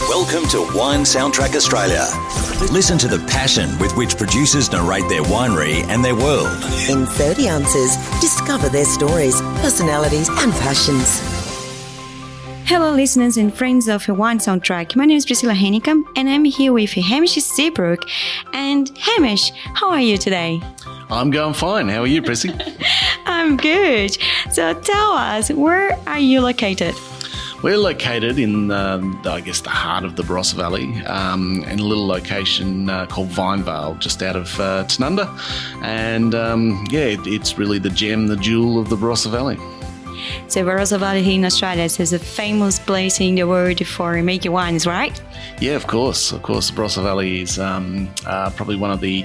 Welcome to Wine Soundtrack Australia. Listen to the passion with which producers narrate their winery and their world. In 30 ounces, discover their stories, personalities and passions. Hello listeners and friends of Wine Soundtrack. My name is Priscilla Hennicam and I'm here with Hamish Seabrook. And Hamish, how are you today? I'm going fine. How are you, Prissy? I'm good. So tell us, where are you located? We're located in, the heart of the Barossa Valley, in a little location called Vinevale, just out of Tanunda. And it's really the gem, the jewel of the Barossa Valley. So Barossa Valley here in Australia is a famous place in the world for making wines, right? Yeah, of course. The Barossa Valley is probably one of the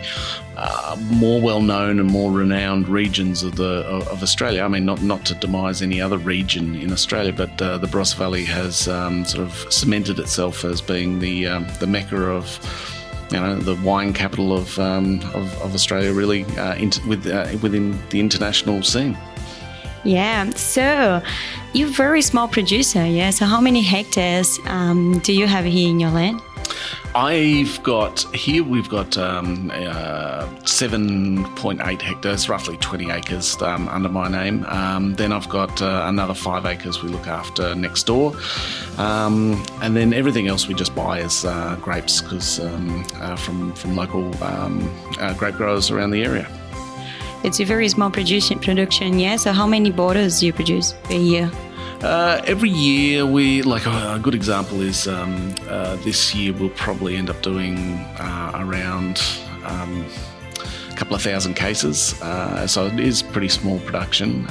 more well-known and more renowned regions of Australia. I mean, not to demise any other region in Australia, but the Barossa Valley has sort of cemented itself as being the mecca of, the wine capital of Australia, really, within the international scene. Yeah, so you're a very small producer, yeah? So how many hectares do you have here in your land? We've got 7.8 hectares, roughly 20 acres under my name. Then I've got another 5 acres we look after next door. And then everything else we just buy as grapes because from local grape growers around the area. It's a very small production, yeah? So how many bottles do you produce a year? Every year a good example is this year we'll probably end up doing around a couple of thousand cases. So it is pretty small production.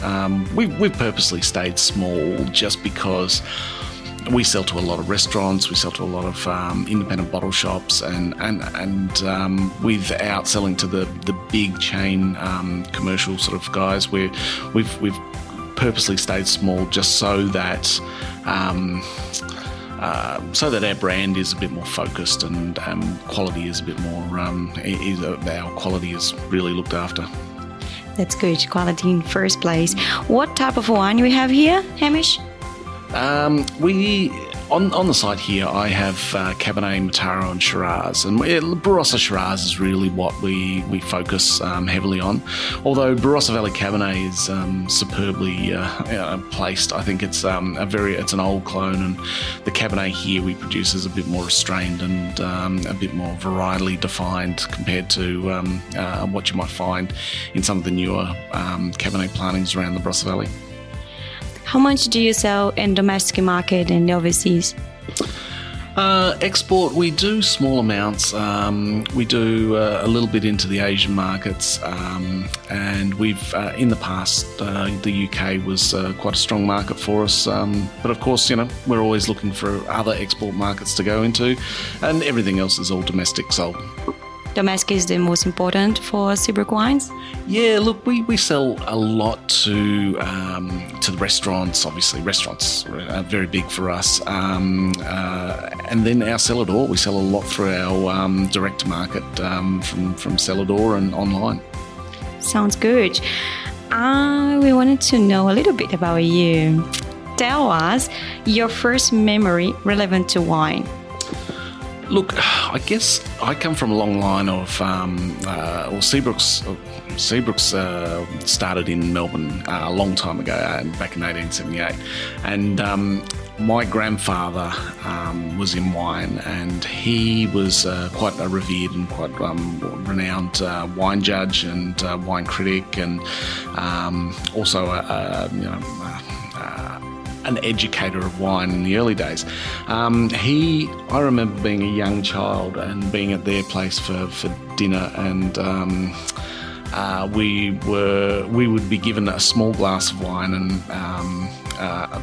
We've purposely stayed small just because we sell to a lot of restaurants, we sell to a lot of independent bottle shops, and without selling to the big chain commercial sort of guys, we've purposely stayed small just so that our brand is a bit more focused and quality is a bit more. Our quality is really looked after. That's good, quality in first place. What type of wine we have here, Hamish? On the site here, I have Cabernet, Mataro and Shiraz, and Barossa Shiraz is really what we focus heavily on. Although Barossa Valley Cabernet is superbly placed, I think it's an old clone, and the Cabernet here we produce is a bit more restrained and a bit more varietally defined compared to what you might find in some of the newer Cabernet plantings around the Barossa Valley. How much do you sell in domestic market and overseas? Export, we do small amounts. We do a little bit into the Asian markets, and we've in the past the UK was quite a strong market for us. But of course, we're always looking for other export markets to go into, and everything else is all domestic sold. Domestic is the most important for Seabrook wines? Yeah, look, we sell a lot to the restaurants. Obviously, restaurants are very big for us. And then our cellar door, we sell a lot through our direct market from cellar door and online. Sounds good. We wanted to know a little bit about you. Tell us your first memory relevant to wine. Look, I guess I come from a long line of Seabrooks. Seabrooks started in Melbourne a long time ago, back in 1878, and my grandfather was in wine, and he was quite a revered and quite renowned wine judge and wine critic, and also an educator of wine in the early days. I remember being a young child and being at their place for dinner, and we would be given a small glass of wine and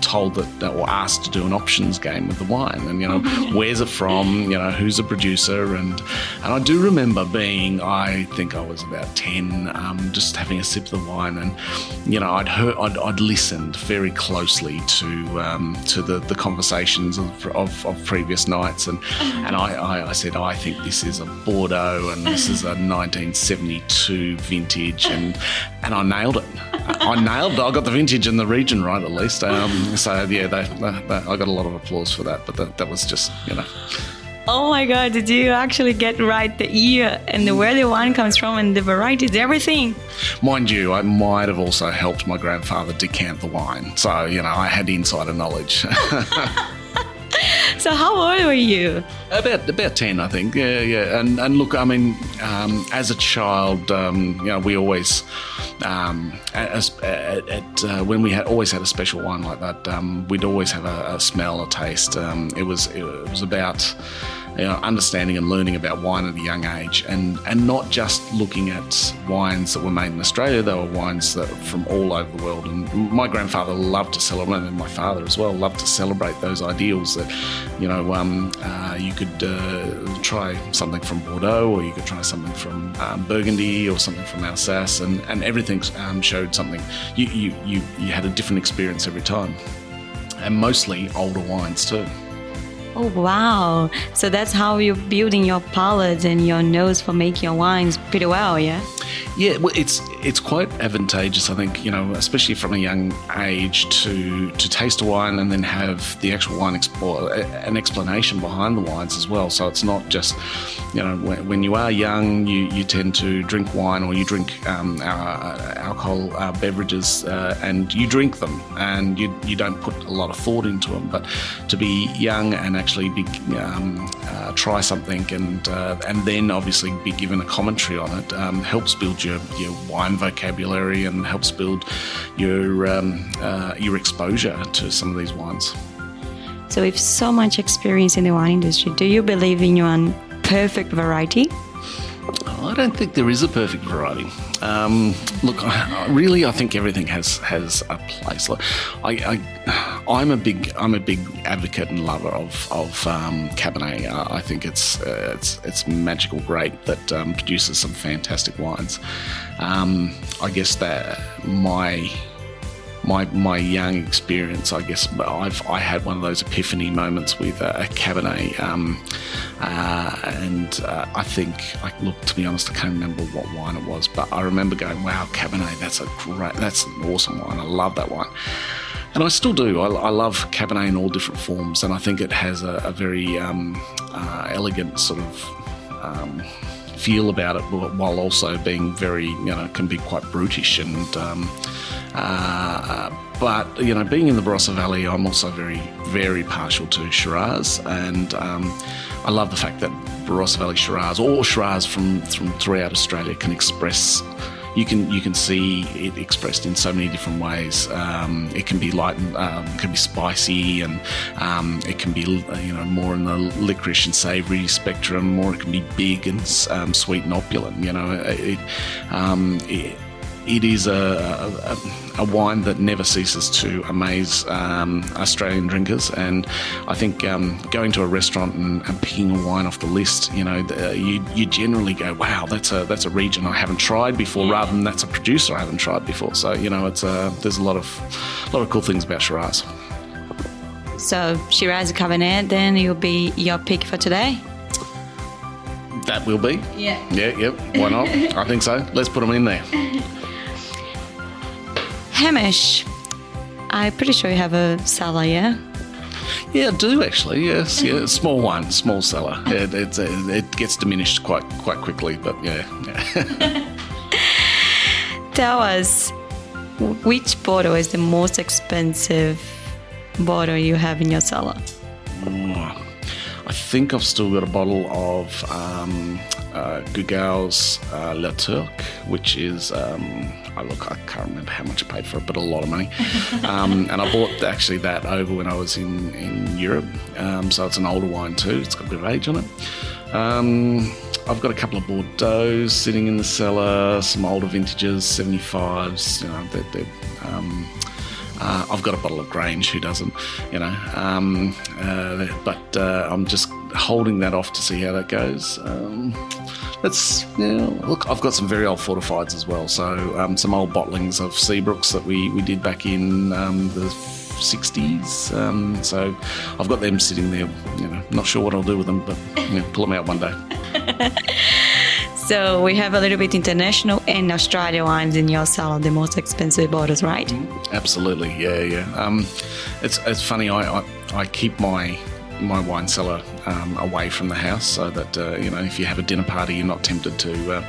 told that or asked to do an options game with the wine, and where's it from, who's the producer, and I do remember I think I was about 10, just having a sip of the wine, and I'd listened very closely to the conversations of previous nights, and I said, I think this is a Bordeaux and this is a 1972 vintage, and I nailed it. I got the vintage and the region right at least. taste. So yeah, I got a lot of applause for that. But that was just, you know. Oh my God, did you actually get right the year and where the wine comes from and the varieties, everything? Mind you, I might have also helped my grandfather decant the wine. So, you know, I had insider knowledge. So how old were you? About 10, I think. Yeah. And look, I mean, as a child, you know, we always, when we always had a special wine like that, we'd always have a smell, a taste. It was about, you know, understanding and learning about wine at a young age, and not just looking at wines that were made in Australia. They were wines that from all over the world. And my grandfather loved to celebrate, and my father as well loved to celebrate those ideals that, you know, you could try something from Bordeaux, or you could try something from Burgundy, or something from Alsace, and everything showed something. You had a different experience every time, and mostly older wines too. Oh, wow. So that's how you're building your palate and your nose for making your wines pretty well, yeah? Yeah, well, it's quite advantageous, I think, you know, especially from a young age to taste a wine and then have the actual wine an explanation behind the wines as well. So it's not just, you know, when you are young, you tend to drink wine, or you drink alcohol beverages, and you drink them and you don't put a lot of thought into them. But to be young and actually try something and then obviously be given a commentary on it helps build your wine vocabulary and helps build your exposure to some of these wines. So with so much experience in the wine industry, do you believe in your perfect variety? I don't think there is a perfect variety. Look, I think everything has a place. Like, I'm a big advocate and lover of Cabernet. I think it's magical grape that produces some fantastic wines. I guess that my young experience, I guess I had one of those epiphany moments with a Cabernet, and I think, look, to be honest, I can't remember what wine it was, but I remember going, wow, Cabernet, that's an awesome wine. I love that wine. And I still do. I love Cabernet in all different forms, and I think it has a very elegant sort of feel about it, while also being very, you know, can be quite brutish. And but, you know, being in the Barossa Valley, I'm also very, very partial to Shiraz, and I love the fact that Barossa Valley Shiraz, or Shiraz from throughout Australia, can express. You can see it expressed in so many different ways. It can be light, and can be spicy, and it can be, you know, more in the licorice and savoury spectrum, or it can be big and sweet and opulent. You know, it is a wine that never ceases to amaze Australian drinkers, and I think going to a restaurant and picking a wine off the list, you know, you generally go, wow, that's a region I haven't tried before, rather than that's a producer I haven't tried before. So, you know, there's a lot of cool things about Shiraz. So Shiraz Cabernet, then you'll be your pick for today? That will be. Yeah. Yeah. Yep. Why not? I think so. Let's put them in there. Hamish, I'm pretty sure you have a cellar, yeah? Yeah, I do actually. Yes, yeah, small one, small cellar. It gets diminished quite quickly, but yeah. Tell us, which bottle is the most expensive bottle you have in your cellar? I think I've still got a bottle of Gugal's La Turque, which is, I can't remember how much I paid for it, but a lot of money. And I bought actually that over when I was in Europe. So it's an older wine too. It's got a bit of age on it. I've got a couple of Bordeaux sitting in the cellar, some older vintages, 75s. You know, I've got a bottle of Grange, who doesn't, you know. But I'm just holding that off to see how that goes. Look, I've got some very old fortifieds as well. So some old bottlings of Seabrooks that we did back in the 60s. So I've got them sitting there. You know, not sure what I'll do with them, but pull them out one day. So we have a little bit international and Australian wines in your cellar, the most expensive bottles, right? Absolutely, yeah. It's funny. I keep my wine cellar away from the house so that if you have a dinner party, you're not tempted to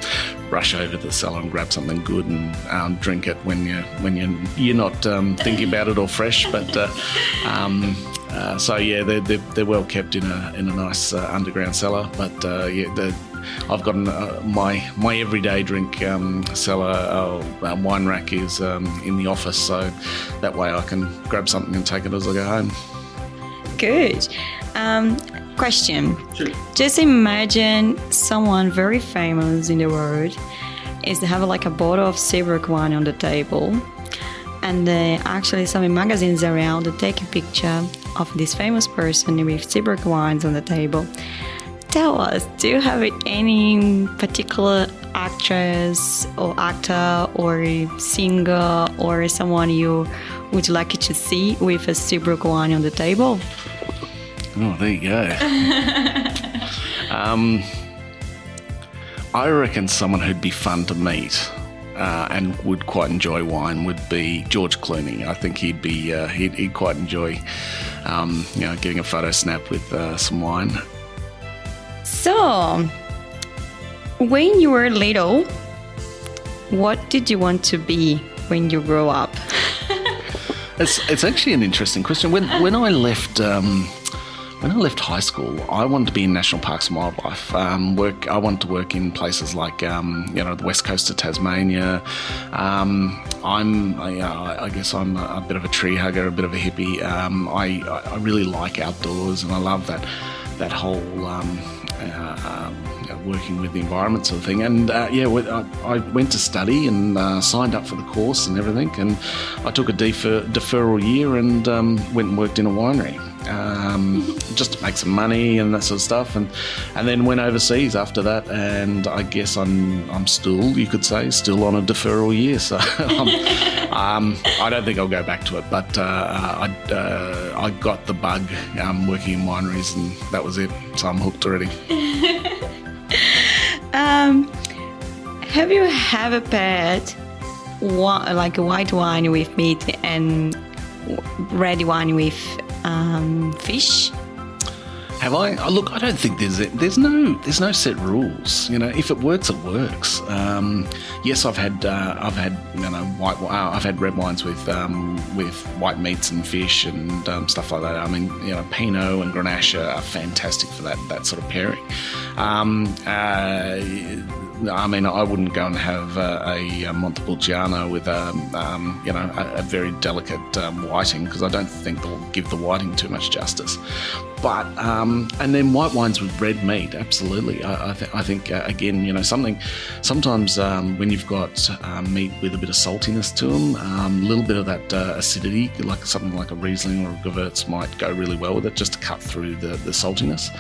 rush over to the cellar and grab something good and drink it when you're not thinking about it or fresh. But they're well kept in a nice underground cellar. But I've got my everyday drink cellar wine rack is in the office, so that way I can grab something and take it as I go home. Good. Question. Sure. Just imagine someone very famous in the world is to have like a bottle of Seabrooks wine on the table, and actually some magazines around to take a picture of this famous person with Seabrooks wines on the table. Tell us, do you have any particular actress or actor or singer or someone you would like to see with a Seabrooks wine on the table? Oh, there you go. I reckon someone who'd be fun to meet and would quite enjoy wine would be George Clooney. I think he'd quite enjoy getting a photo snap with some wine. So, when you were little, what did you want to be when you grow up? It's actually an interesting question. When I left high school, I wanted to be in national parks and wildlife. I wanted to work in places like the west coast of Tasmania. I guess I'm a bit of a tree hugger, a bit of a hippie. I really like outdoors, and I love that whole working with the environment sort of thing. And I went to study and signed up for the course and everything, and I took a deferral year and went and worked in a winery just to make some money and that sort of stuff, and then went overseas after that. And I guess I'm still, you could say, still on a deferral year, so I don't think I'll go back to it, but I got the bug working in wineries, and that was it, so I'm hooked already. Have you ever paired like a white wine with meat and red wine with fish? Have I? Look, I don't think there's no set rules. If it works, it works. Yes, I've had red wines with white meats and fish and stuff like that. I mean, Pinot and Grenache are fantastic for that sort of pairing. I mean, I wouldn't go and have a Montepulciano with a very delicate whiting, because I don't think they'll give the whiting too much justice. But and then white wines with red meat, absolutely. I think again, sometimes when you've got meat with a bit of saltiness to them, a little bit of that acidity, like something like a Riesling or a Gewürz might go really well with it, just to cut through the saltiness.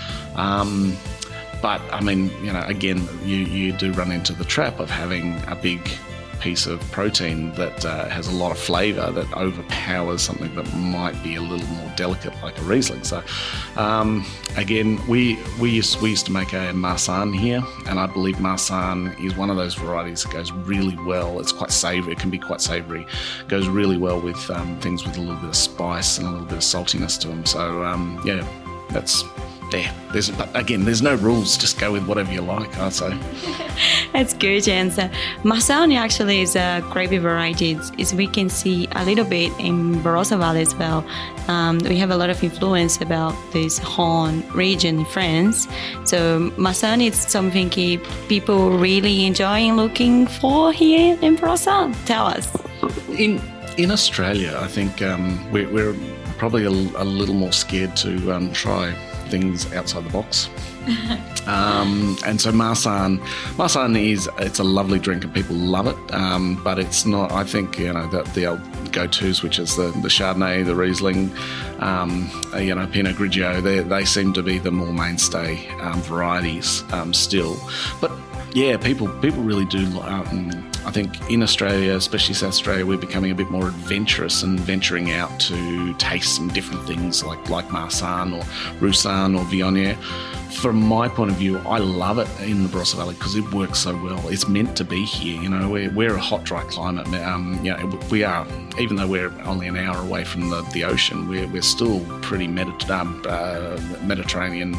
But I mean, again, you do run into the trap of having a big piece of protein that has a lot of flavour that overpowers something that might be a little more delicate, like a Riesling. So, again, we used to make a Marsanne here, and I believe Marsanne is one of those varieties that goes really well. It's quite savoury. It can be quite savoury. Goes really well with things with a little bit of spice and a little bit of saltiness to them. So, that's there. There's no rules. Just go with whatever you like, I'd say. That's good, and Marsanne actually is a grape variety. It's we can see a little bit in Barossa Valley as well. We have a lot of influence about this Rhône region in France. So Marsanne is something people really enjoy looking for here in Barossa. Tell us. In Australia, I think we're probably a little more scared to try things outside the box. And so Marsanne it's a lovely drink and people love it, but it's not, I think, the old go-tos, which is the Chardonnay, the Riesling, Pinot Grigio, they seem to be the more mainstay varieties still. But yeah, people really do. I think in Australia, especially South Australia, we're becoming a bit more adventurous and venturing out to taste some different things like Marsanne or Roussanne or Viognier. from my point of view, I love it in the Barossa Valley because it works so well. It's meant to be here. We're a hot, dry climate. We are, even though we're only an hour away from the ocean, we're still pretty Mediterranean,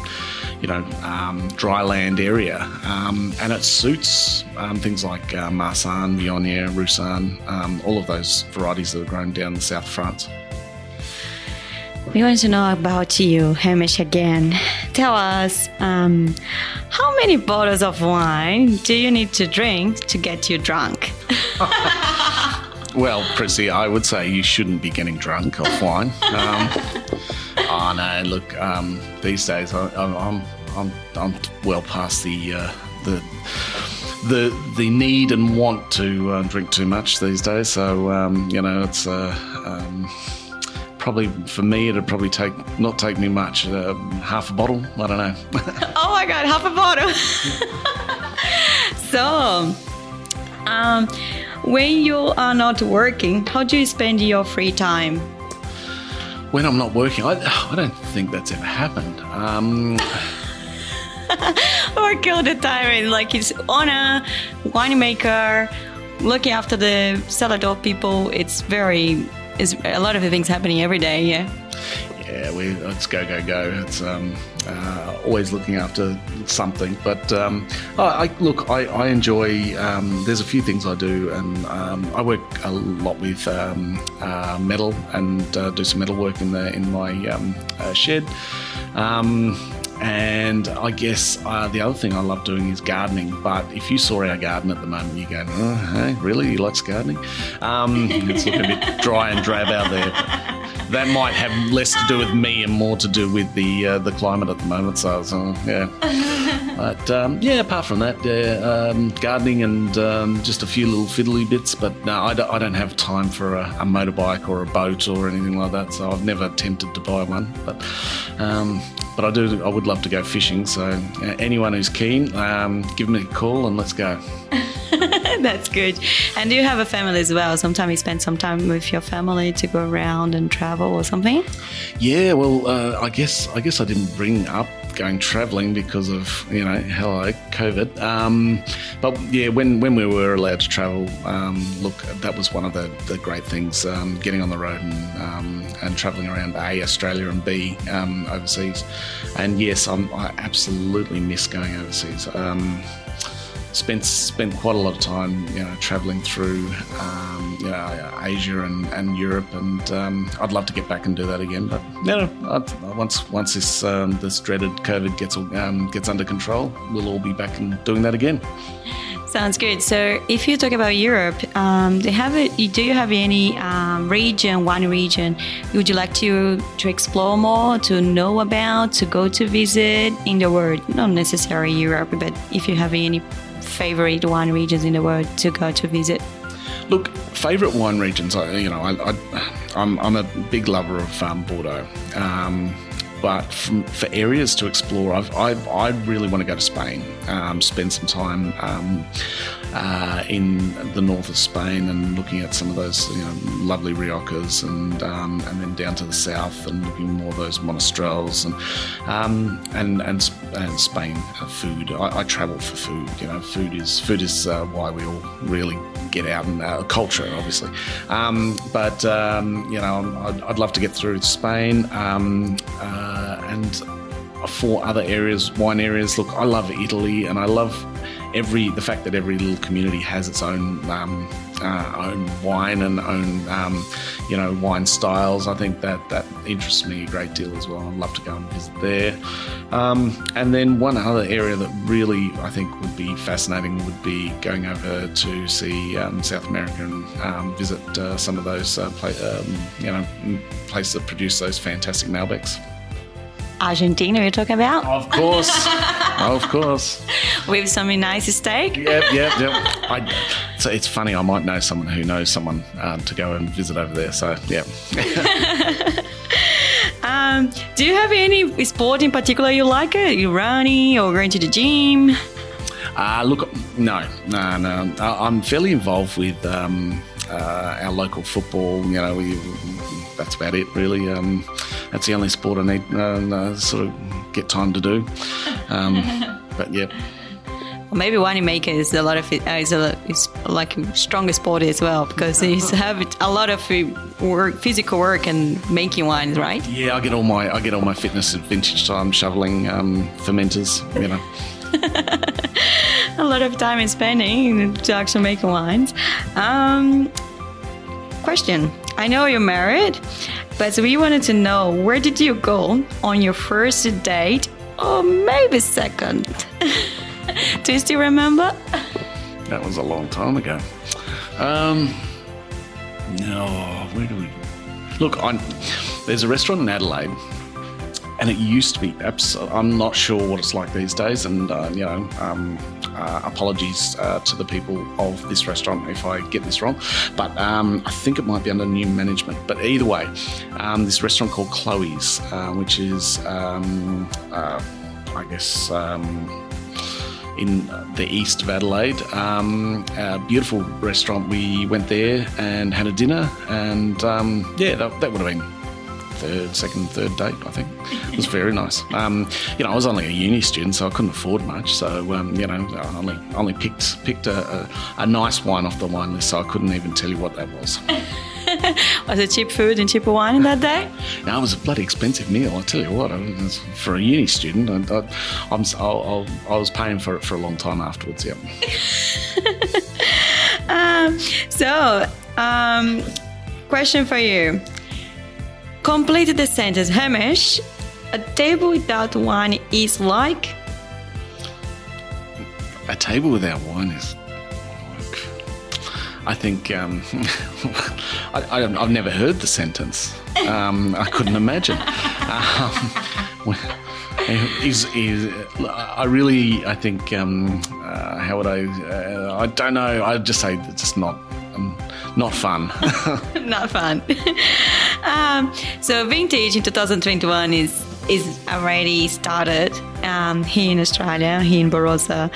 dry land area, and it suits things like Marsanne, Viognier, Roussanne, all of those varieties that are grown down the south of France. We want to know about you, Hamish, again. Tell us, how many bottles of wine do you need to drink to get you drunk? Well, Prissy, I would say you shouldn't be getting drunk off wine. No, look, these days I'm well past the need and want to drink too much these days. So it's probably for me it'd probably not take me much, half a bottle. I don't know. Oh my God, half a bottle. So, when you are not working, how do you spend your free time? When I'm not working, I don't think that's ever happened. Work all the time, and like it's owner, winemaker, looking after the cellar people. It's a lot of things happening every day. Yeah. Yeah, it's go. It's always looking after something. But I enjoy. There's a few things I do, and I work a lot with metal and do some metal work in my shed. And I guess the other thing I love doing is gardening. But if you saw our garden at the moment, you go, "Oh, hey, really? He likes gardening?" It's looking a bit dry and drab out there. But that might have less to do with me and more to do with the climate at the moment. So yeah. But apart from that, gardening and just a few little fiddly bits. But no, I don't have time for a motorbike or a boat or anything like that. So I've never attempted to buy one. But I would love to go fishing. So anyone who's keen, give me a call and let's go. That's good. And do you have a family as well? Sometimes you spend some time with your family to go around and travel or something? Yeah, well, I guess I didn't bring up going travelling because of, COVID. But yeah, when we were allowed to travel, that was one of the great things, getting on the road and travelling around A, Australia, and B, overseas. And yes, I absolutely miss going overseas. Spent quite a lot of time, travelling through, Asia and Europe, and I'd love to get back and do that again. But once this dreaded COVID gets under control, we'll all be back and doing that again. Sounds good. So, if you talk about Europe, do you have any one region would you like to explore more, to know about, to go to visit in the world? Not necessarily Europe, but if you have any favorite wine regions in the world to go to visit? Look, favourite wine regions. I'm a big lover of Bordeaux, but for areas to explore, I really want to go to Spain. Spend some time in the north of Spain and looking at some of those lovely Riocas, and then down to the south and looking more at those Monastrells and Spain food. I travel for food. Food is why we all really get out, and culture obviously. But I'd love to get through Spain and for other areas, wine areas. Look, I love Italy, and I love the fact that every little community has its own wine and own wine styles. I think that interests me a great deal as well. I'd love to go and visit there. And then one other area that really I think would be fascinating would be going over to see South America and visit some of those places that produce those fantastic Malbecs. Argentina, you're talking about? Of course. Of course. With some nice steak? Yep. So it's funny, I might know someone who knows someone to go and visit over there. So, yeah. Do you have any sport in particular you like? You running or going to the gym? Look, no. I'm fairly involved with our local football. That's about it, really. That's the only sport I need sort of get time to do. But yeah. Or maybe winemaker is a lot of it is like a stronger sport as well, because you have a lot of physical work and making wines, right? Yeah, I get all my fitness at vintage time, shoveling, fermenters, you know. A lot of time is spending to actually make wines. Question. I know you're married, but we wanted to know, where did you go on your first date, or maybe second? Do you still remember? That was a long time ago. No, where do we... Look, there's a restaurant in Adelaide, and it used to be... I'm not sure what it's like these days, and, apologies to the people of this restaurant if I get this wrong, but I think it might be under new management. But either way, this restaurant called Chloe's, which is, I guess... in the east of Adelaide, a beautiful restaurant. We went there and had a dinner, and that would have been second, third date, I think. It was very nice. I was only a uni student, so I couldn't afford much. So I only picked a nice wine off the wine list, so I couldn't even tell you what that was. Was it cheap food and cheaper wine in that day? No, it was a bloody expensive meal. I tell you what, for a uni student, I was paying for it for a long time afterwards. Yeah. Question for you. Complete the sentence, Hamish. A table without wine is like? A table without wine is... I think I've never heard the sentence. I couldn't imagine. I think how would I don't know. I'd just say it's just not fun. Not fun. So vintage in 2021 is already started here in Australia, here in Barossa.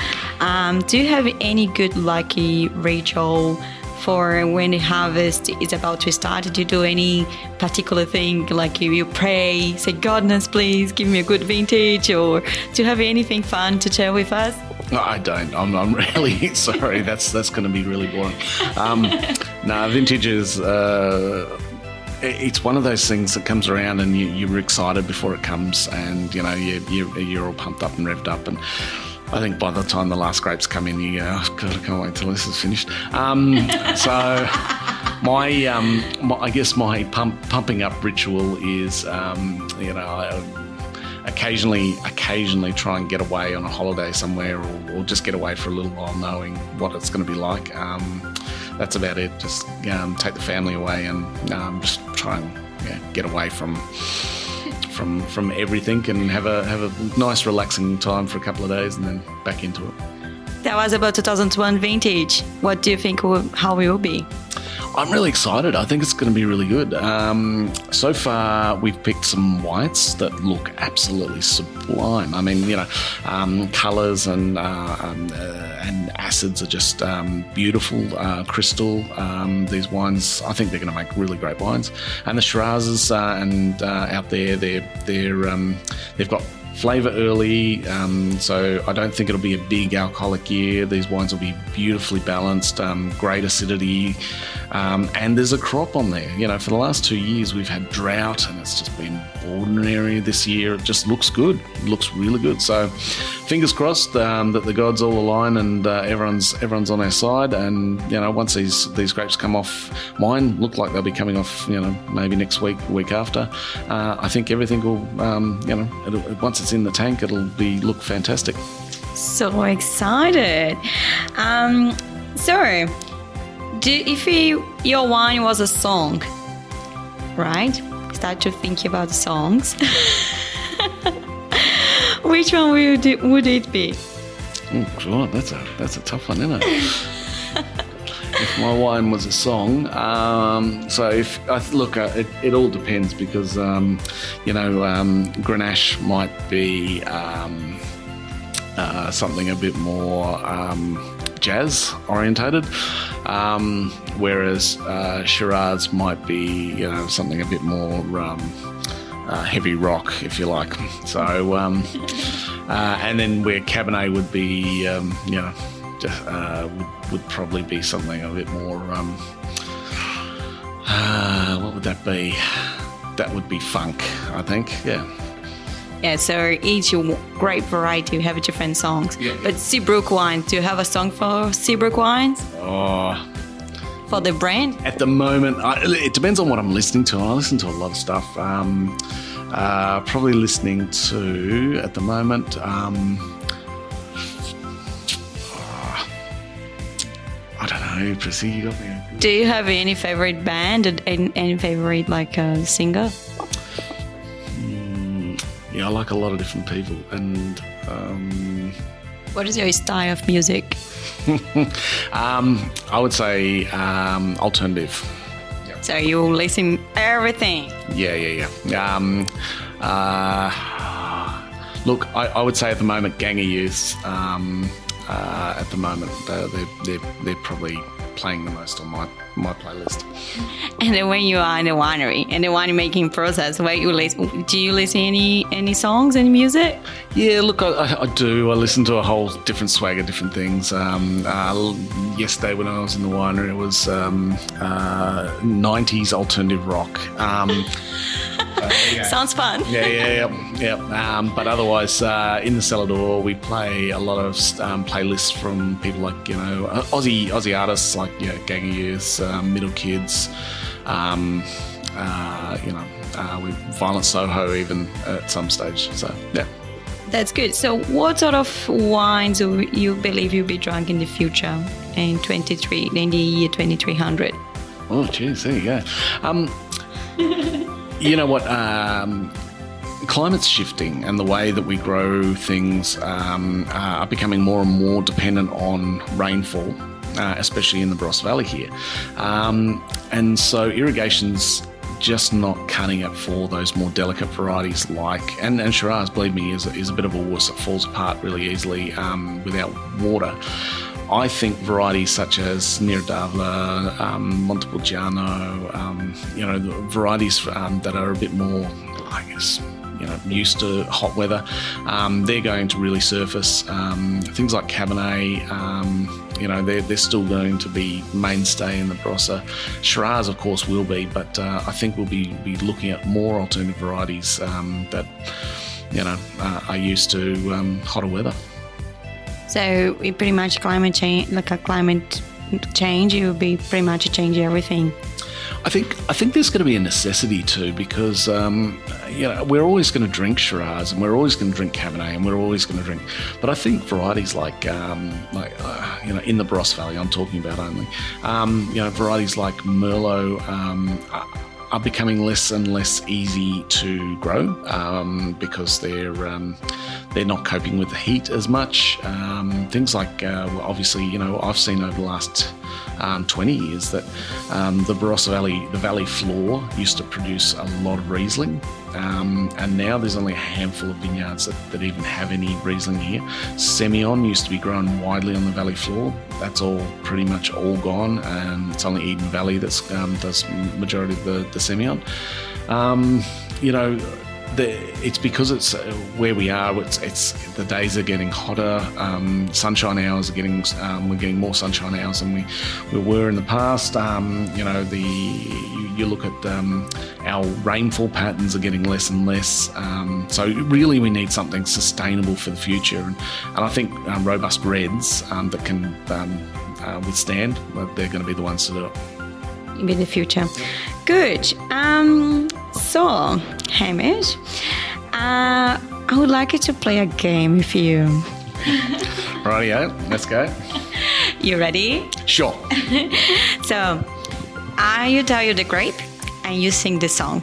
Do you have any good lucky ritual for when the harvest is about to start? Did you do any particular thing, like you pray, say, goodness, please give me a good vintage, or do you have anything fun to share with us? No, I don't. I'm really sorry. That's going to be really boring. No, vintage is... it's one of those things that comes around and you're excited before it comes, and you're all pumped up and revved up, and I think by the time the last grapes come in, you go, oh God, I can't wait till this is finished. So I guess my pumping up ritual is I occasionally try and get away on a holiday somewhere, or just get away for a little while, knowing what it's going to be like. That's about it. Just take the family away and just try and get away from everything, and have a nice relaxing time for a couple of days, and then back into it. That was about 2001 vintage. What do you think how it will be? I'm really excited. I think it's going to be really good. So far, we've picked some whites that look absolutely sublime. I mean, colours and acids are just beautiful, crystal. These wines, I think they're going to make really great wines. And the Shirazes out there, they've got flavour early, so I don't think it'll be a big alcoholic year. These wines will be beautifully balanced, great acidity, and there's a crop on there. For the last 2 years we've had drought, and it's just been ordinary. This year it just looks good. It looks really good. So fingers crossed that the gods all align and everyone's on our side. And once these grapes come off mine, look like they'll be coming off maybe next week after. I think everything will once it's in the tank, it'll look fantastic. So excited. If your wine was a song, right? Start to think about songs. Which one would it be? Oh God, that's a tough one, isn't it? If my wine was a song, so if I look, it all depends, because Grenache might be something a bit more jazz orientated, whereas Shiraz might be something a bit more heavy rock, if you like. So, and then where Cabernet would be, would probably be something a bit more. What would that be? That would be funk, I think. Yeah. Yeah, so each grape variety have different songs. Yeah. But Seabrook wines, do you have a song for Seabrook wines? Oh. For the brand? At the moment, it depends on what I'm listening to. I listen to a lot of stuff. Probably listening to, at the moment, I don't know, Prissy, you got me. Do you have any favorite band and any favorite singer? Yeah, I like a lot of different people, and What is your style of music? I would say alternative. So you listen everything. Yeah. Look, I would say at the moment, Gang of Youth. At the moment, they're probably playing the most on my playlist. And then when you are in the winery, in the wine making process, where you listen, do you listen any songs, any music? Yeah, look, I do. I listen to a whole different swag of different things. Yesterday when I was in the winery, it was 90s alternative rock. Sounds fun. Yeah. But otherwise, in the cellar door, we play a lot of playlists from people like, Aussie artists like, Gang of Youth, Middle Kids, with Violent Soho even at some stage. So, yeah. That's good. So what sort of wines do you believe you'll be drunk in the future in the year 2300? Oh, geez, there you go. You know what? Climate's shifting, and the way that we grow things are becoming more and more dependent on rainfall, especially in the Barossa Valley here. And so irrigation's just not cutting it for those more delicate varieties and Shiraz, believe me, is a bit of a wuss. It falls apart really easily without water. I think varieties such as Niradavla, Montepulciano, varieties that are a bit more, I guess, used to hot weather, they're going to really surface. Things like Cabernet, they're still going to be mainstay in the Barossa. Shiraz, of course, will be, but I think we'll be looking at more alternative varieties that, are used to hotter weather. So we pretty much climate change, it will be pretty much changing everything. I think there's going to be a necessity too, because we're always going to drink Shiraz, and we're always going to drink Cabernet, and we're always going to drink. But I think varieties like in the Barossa Valley, I'm talking about only, varieties like Merlot are becoming less and less easy to grow because they're not coping with the heat as much. Things like, obviously, I've seen over the last 20 years that the Barossa Valley, the valley floor, used to produce a lot of Riesling. And now there's only a handful of vineyards that even have any Riesling here. Semillon used to be grown widely on the valley floor. That's all pretty much all gone. It's only Eden Valley that does majority of the Semillon. It's because it's where we are. It's the days are getting hotter. Sunshine hours are getting. We're getting more sunshine hours than we were in the past. You look at our rainfall patterns are getting less and less. So really, we need something sustainable for the future. And I think robust reds that can withstand. They're going to be the ones to do it. In the future. Good. So, Hamish, I would like you to play a game with you. Rightio, let's go. You ready? Sure. So, I tell you the grape and you sing the song.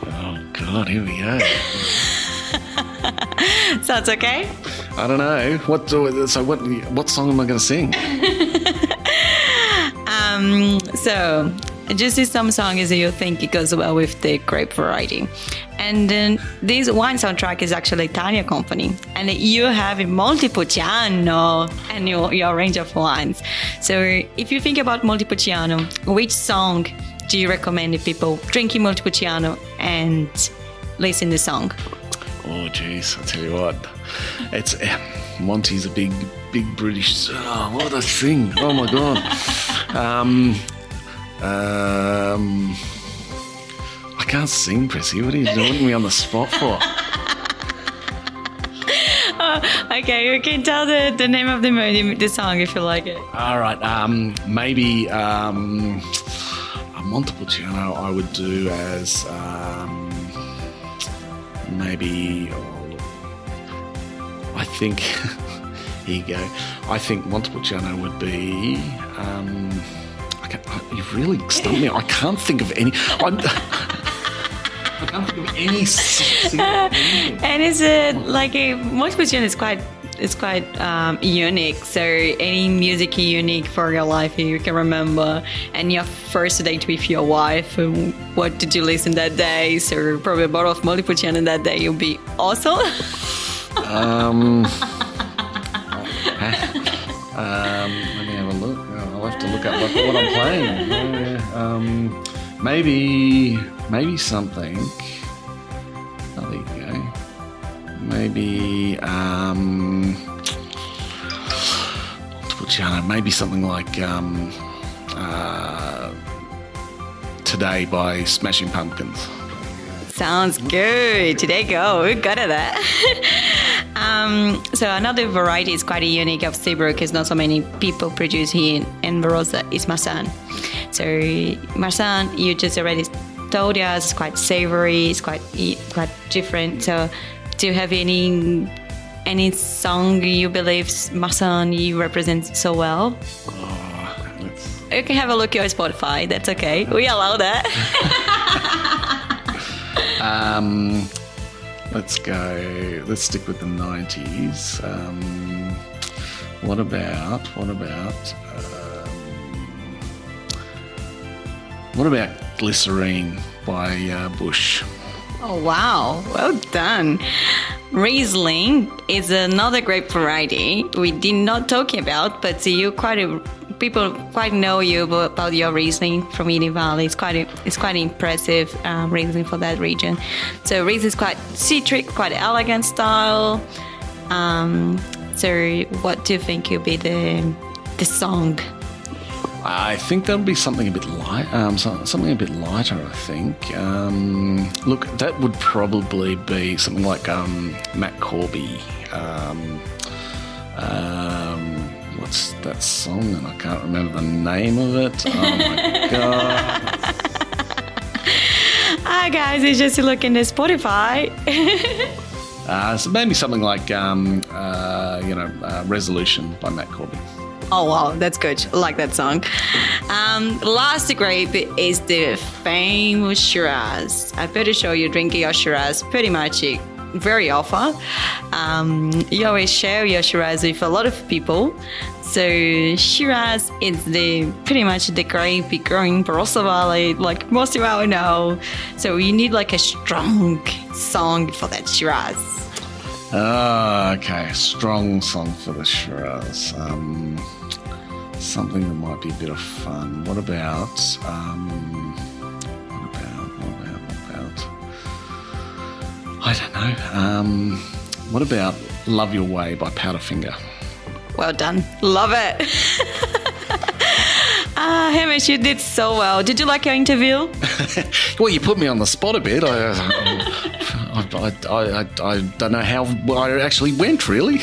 Oh, God, here we go. Sounds okay? I don't know. What song am I going to sing? So, just some songs that you think it goes well with the grape variety. And then this wine soundtrack is actually Italian company. And you have a Montepulciano and your range of wines. So if you think about Montepulciano, which song do you recommend people drinking Montepulciano and listen to the song? Oh, geez, I'll tell you what. It's Monty's a big British. Oh, what a thing! Oh my God. I can't sing, Prissy. What are you doing me on the spot for? Okay, you can tell the name of the song if you like it. All right. Maybe a Montepulciano I would do as maybe. I think. Here you go. I think Montepulciano would be. You've really stumped me. I can't think of any. I can't think of any. And it's Montepulciano is quite. It's quite unique. So any music unique for your life you can remember, and your first date with your wife. What did you listen that day? So probably a bottle of Montepulciano that day. You'll be awesome. Let me have a look. I'll have to look up what I'm playing. Maybe something. Oh, there you go. Maybe maybe something like Today by Smashing Pumpkins. Sounds good. Today go. We got it. That. So another variety is quite unique of Seabrook. Is not so many people produce here in Barossa. Is Marsanne. So Marsanne, you just already told us, it's quite savory. It's quite different. So do you have any song you believe Marsanne you represent so well? You can have a look at your Spotify. That's okay. We allow that. Let's go. Let's stick with the 90s. What about Glycerine by Bush? Oh wow! Well done. Riesling is another great variety we did not talk about, but people quite know you about your Riesling from Eden Valley. It's quite impressive Riesling for that region. So Riesling is quite citric, quite elegant style. So what do you think will be the song? I think that'll be something a bit light, something a bit lighter. I think. Look, that would probably be something like Matt Corby. What's that song? And I can't remember the name of it. Oh my God. Hi guys, it's just look in the Spotify. So maybe something like Resolution by Matt Corby. Oh wow, that's good. I like that song. Last grape is the famous Shiraz. I'm pretty sure you're drinking your Shiraz pretty much very often. You always share your Shiraz with a lot of people. So Shiraz is pretty much the grape growing in Barossa Valley, like most of you know. So you need like a strong song for that Shiraz. Okay, strong song for the Shiraz. Something that might be a bit of fun. What about? I don't know. What about Love Your Way by Powderfinger? Well done. Love it. Hamish, you did so well. Did you like your interview? Well, you put me on the spot a bit. I don't know how I actually went, really.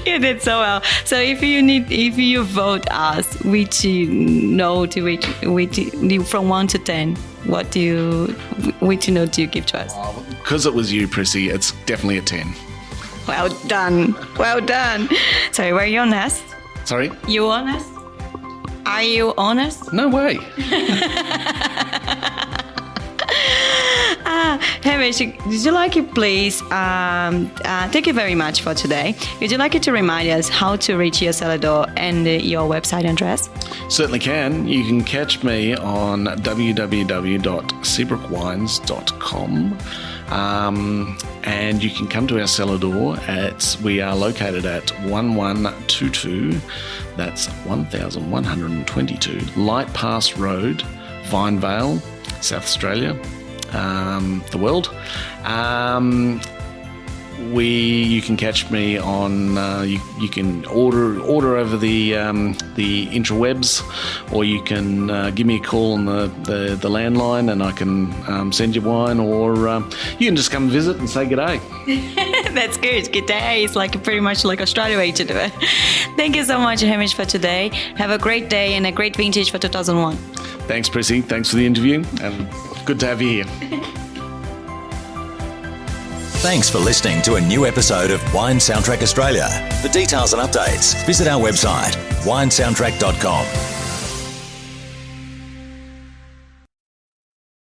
You did so well. So if you vote us, which note from 1 to 10, which note do you give to us? Because it was you, Prissy, it's definitely a 10. Well done. Well done. Sorry, were you honest? Sorry? You honest? Are you honest? No way. Hamish, would you like it, please? Thank you very much for today. Would you like it to remind us how to reach your cellar door and your website address? Certainly can. You can catch me on www.seabrookwines.com. And you can come to our cellar door. We are located at 1122, that's 1122, Light Pass Road, Vinevale, South Australia. the world. You can catch me on. You can order over the interwebs, or you can give me a call on the landline, and I can send you wine, or you can just come and visit and say g'day. That's good. G'day is like pretty much like Australia way to do it. Thank you so much, Hamish, for today. Have a great day and a great vintage for 2001. Thanks, Prissy. Thanks for the interview, and good to have you here. Thanks for listening to a new episode of Wine Soundtrack Australia. For details and updates, visit our website, winesoundtrack.com.